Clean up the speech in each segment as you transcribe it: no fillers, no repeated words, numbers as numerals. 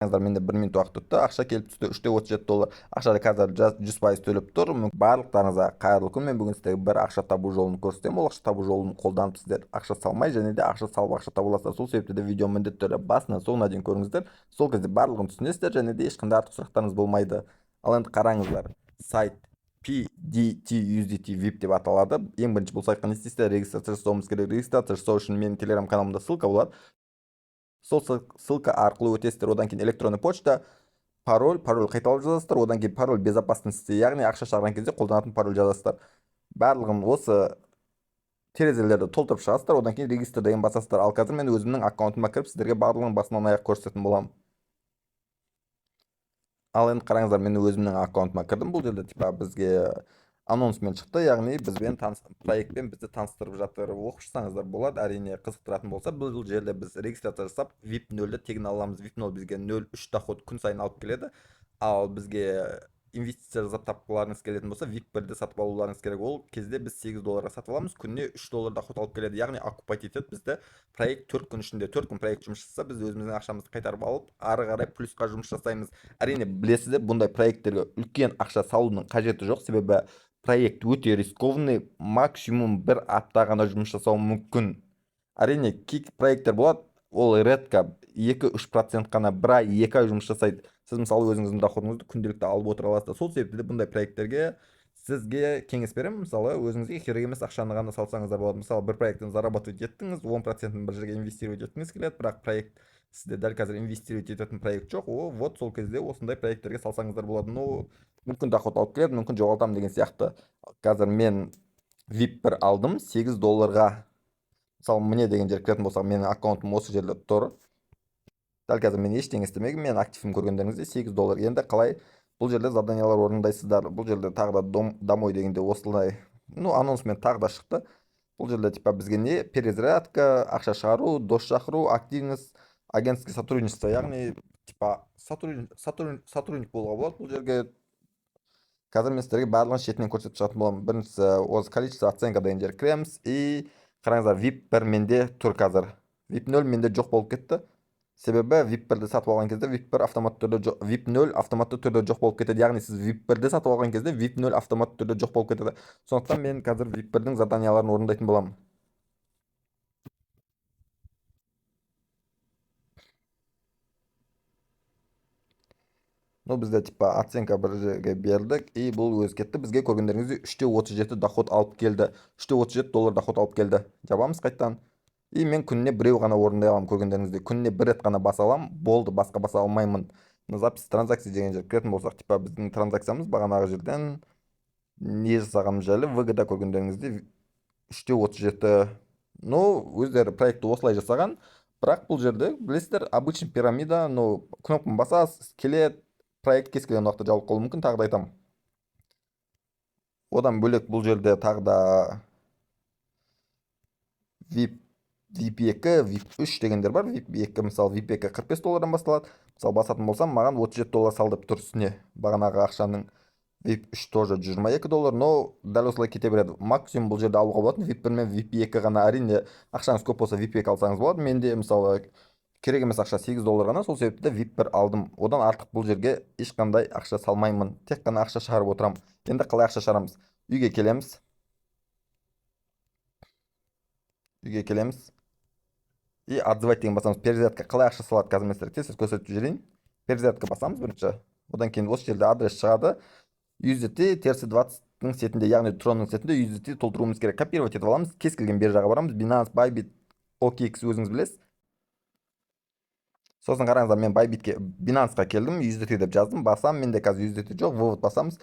Менде 1 минут уақыт өтті, ақша келіп түсті, $3.37. Ақшада қазір 100% төлеп тұр. Барлықтарыңызға қайырлы күн. Мен бүгін сіздерге бір ақша табу жолын көрсетемін. Ол ақша табу жолын қолданып сіздер ақша салмай және де ақша салып ақша таба аласыздар. Сол себепті де видеоны міндетті түрде басынан соңына дейін көріңіздер. Сол кезде барлығын түсінесіздер және де ешқандай артық сұрақтарыңыз болмайды. Ал енді қараңыздар. Сайт PDT USDT VIP деп аталады. Ең бірінші бұл сайтқа не істейсіздер? Регистрация жасауымыз керек. Регистрация жасау үшін менің телеграм-каналымда ссылка болады. Сол ссылка арқылы өтесіздер. Одан кейін электронный почта, пароль қайталап жазасыздар. Одан кейін пароль безопасности, яғни ақша шығарған кезде қолданатын пароль жазасыздар. Барлығын осы терезелерді толтырып шығасыздар. Одан кейін регистр деген басасыздар. Ал қазір мен өзімнің аккаунтыма кіріп сіздерге барлығын басынан аяқ көрсететін боламын. Ал енді қараңыздар, мен өзімнің аккаунтыма кірдім. Бұл жерде бізге анонсмен шықты, яғни бізбен проектпен бізді таныстырып жатыр. Оқып шықсаңыздар болады. Әрине қызықтыратын болса, бұл жерде біз регистрация жасап VIP 0-ді тегін аламыз. VIP 0 бізге 0,3 доход күн сайын алып келеді. Ал бізге инвестиция жасап тапқыларыңыз келетін болса, VIP 1-ді сатып алуларыңыз керек. Ол кезде біз $8 сатып аламыз, күніне $3 доход алып келеді. Яғни оккупать етеді бізді. Проект 4 күн ішінде, 4 күн проект жұмыс жасаса, біз өзіміздің ақшамызды қайтарып алып, ары қарай плюсқа жұмыс жасаймыз. Әрине білесіздер, бұндай проекттерге үлкен ақша салудың қажеті жоқ, себебі проект өте рискованный, максимум бір апта ғана жұмыс жасау мүмкін. Әрине кей проекттер болады, ол редко 2-3% қана бір ай, 2 ай жұмыс жасайды. Сіз мысалы өзіңіздің доходыңызды күнделікті алып отыра аласыздар. Сол себепті бұндай проекттерге сізге кеңес беремін. Мысалы өзіңізге керек емес ақшаны ғана салсаңыздар болады. Мысалы бір проекттен зарабатывать еттіңіз, 10%-ін бір жерге инвестировать еткіңіз келеді, бірақ проект сізде дәл қазір инвестировать ететін проект жоқ. Вот сол кезде осындай проекттерге салсаңыздар болады. Мүмкін доход алып келеді, мүмкін жоғалтамын деген сияқты. Қазір мен VIP 1 алдым $8. Мысалы міне деген жер кіретін болсақ, менің аккаунтым осы жерде тұр. Дәл қазір мен ештеңе істемеген, мен активім көргендеріңізде $8. Енді қалай бұл жерде заданиялар орындайсыздар? Бұл жерде тағы да домой дегенде осылай, анонсмен тағы да шықты. Бұл жерде бізге не? Перезарядка, ақша шығару, дос шақыру, активность, агентский сотрудничество, яғни сотрудник болуға болады. Бұл жерге қазір мен сіздерге барлығын шетінен көрсетіп шығатын боламын. Біріншісі осы количество оценка деген жер кіреміз. И қараңыздар, VIP 1 менде тұр қазір. VIP 0 менде жоқ болып кетті. Себебі VIP 1-ді сатып алған кезде VIP 1 автоматты түрде VIP 0 автоматты түрде жоқ болып кетеді. Яғни сіз VIP 1-ді сатып алған кезде VIP 0 автоматты түрде жоқ болып кетеді. Сондықтан мен қазір VIP 1-дің заданияларын орындайтын боламын. Бізде оценка бір жерге бердік, и бұл өз кетті. Бізге көргендеріңізде 3.37 доход алып келді. $3.37 доход алып келді. Жабамыз қайттан. И мен күніне біреу ғана орындай аламын, көргендеріңізде. Күніне бір рет ғана баса аламын, болды, басқа баса алмаймын. Запись транзакция деген жер кіретін болсақ, біздің транзакциямыз бағанағы жерден не жасағанымыз жайлы выгода көргендеріңізде 3.37. Өздері проектті осылай жасаған. Бірақ бұл жерде білесіздер, обычный пирамида, кнопканы басасыз, келеді, проект кез келген уақытта жабылып қалуы мүмкін, тағы да айтамын. Одан бөлек бұл жерде тағы да VIP 2, VIP 3 дегендер бар. VIP 2, мысалы VIP 2 $45 басталады. Мысалы басатын болсам, маған $37 салды тұр үстіне. Бағанағы ақшаның VIP 3 тоже $22, но дәл осылай кете береді. Максимум бұл жерде алуға болатын VIP 1 мен VIP 2 ғана. Әрине ақшаңыз көп болса VIP 2 алсаңыз болады. Менде мысалы керек емес ақша $8 ғана, сол себепті де VIP 1 алдым. Одан артық бұл жерге ешқандай ақша салмаймын. Тек қана ақша шығарып отырамын. Енді қалай ақша шығарамыз? Үйге келеміз. И отзывать деген басамыз. Перезарядка қалай ақша салады? Қазір мен сіздерге тез көрсетіп жіберейін. Перезарядка басамыз бірінші. Одан кейін осы жерде адрес шығады. USDT терсі 20-ның сетінде, яғни Tronның сетінде USDT толтыруымыз керек. Копировать етіп аламыз. Кез келген биржаға барамыз. Binance, Bybit, OKX өзіңіз білесіз. Сосын қараңыздар, мен Binance-ға келдім, USDT деп жаздым, басам, менде қазір USDT жоқ, вывод басамыз.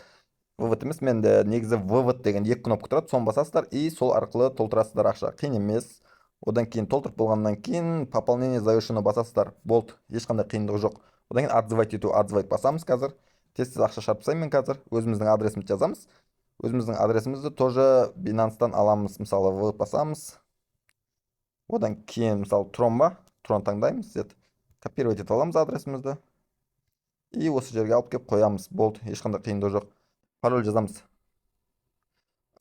Вывод емес, менде негізі вывод деген 2 кнопка тұрады, соны басасыздар, и сол арқылы толтырасыздар ақша. Қиын емес. Одан кейін толтырып болғаннан кейін пополнение завершено басасыздар. Болды, ешқандай қиындығы жоқ. Одан кейін отзывать басамыз қазір. Тез ақша шығарып тастаймын мен қазір. Өзіміздің адресімізді жазамыз. Өзіміздің адресімізді тоже Binance-тан аламыз. Мысалы, вывод басамыз. Одан кейін, мысалы, Tron таңдаймыз. Копировать етіп аламыз адресімізді. И осы жерге алып кеп қоямыз. Болды, ешқандай қиындығы жоқ. Пароль жазамыз.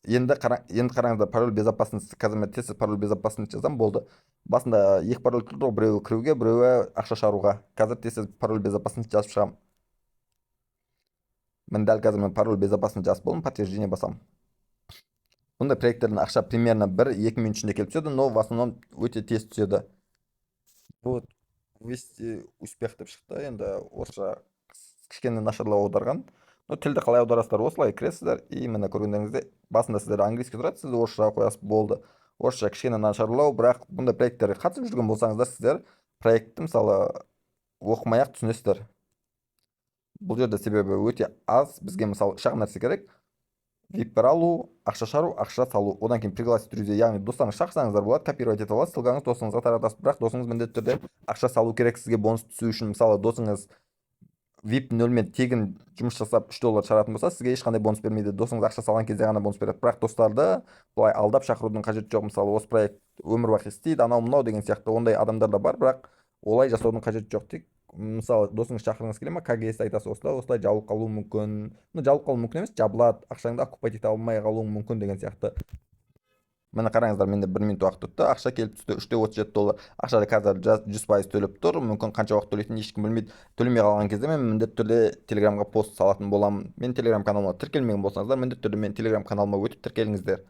енді қараңыздар, пароль безопасность. Қазір мен тез пароль безопасность жазам, болды. Басында екі пароль тұрды ғой, біреуі кіруге, біреуі ақша шығаруға. Қазір тез пароль безопасность жазып шығамын. Мен дәл қазір мен пароль безопасность жазып болдым, подтверждение басамын. Бұндай проекттердің ақша примерно 1-2 минут ішінде келіп түседі, но в основном өте тез түседі. Вот, вести успех деп шықты. Енді орысша кішкене нашарлау аударған. Но тілді қалай аударасыздар, осылай кіресіздер, и міне көргендеріңізде басында сіздер английский тұрады, сіз орысша қоясыз, болды. Орысша кішкене нашарлау, бірақ бұндай проекттерге қатысып жүрген болсаңыздар, сіздер проектті мысалы оқымай-ақ түсінесіздер. Бұл жерде себебі өте аз, бізге мысалы шағын нәрсе керек. VIP-тер алу, ақша шығару, ақша салу. Одан кейін пригласить друзей, яғни достарыңыз шақырсаңыздар болады, копировать ете аласыз, ссылкаңыз досыңызға таратасыз. Бірақ досыңыз міндетті түрде ақша салу керек сізге бонус түсу үшін. Мысалы досыңыз VIP нөлмен тегін жұмыс жасап $3 шығаратын болса, сізге ешқандай бонус бермейді. Досыңыз ақша салған кезде ғана бонус береді. Бірақ достарды бұлай алдап шақырудың қажеті жоқ. Мысалы осы проект өмір бақи істейді, анау мынау деген сияқты ондай адамдар да бар, бірақ олай жасаудың қажеті жоқ. Тек мысалы досыңыз шақырғыңыз келе ма, KGS айтасыз, осылай жабылып қалуы мүмкін. Жабылып қалуы мүмкін емес, жабылады, ақшаңды оккупать ете алмай қалуы мүмкін деген сияқты. Міне қараңыздар, менде 1 минут уақыт өтті, ақша келіп түсті, $3.37. Ақша қазір 100% төлеп тұр. Мүмкін қанша уақыт төлейтінін ешкім білмейді. Төлемей қалған кезде мен міндетті түрде Телеграмға пост салатын боламын. Мен Телеграм каналыма тіркелмеген болсаңыздар, міндетті түрде мен Телеграм каналыма өтіп тіркеліңіздер.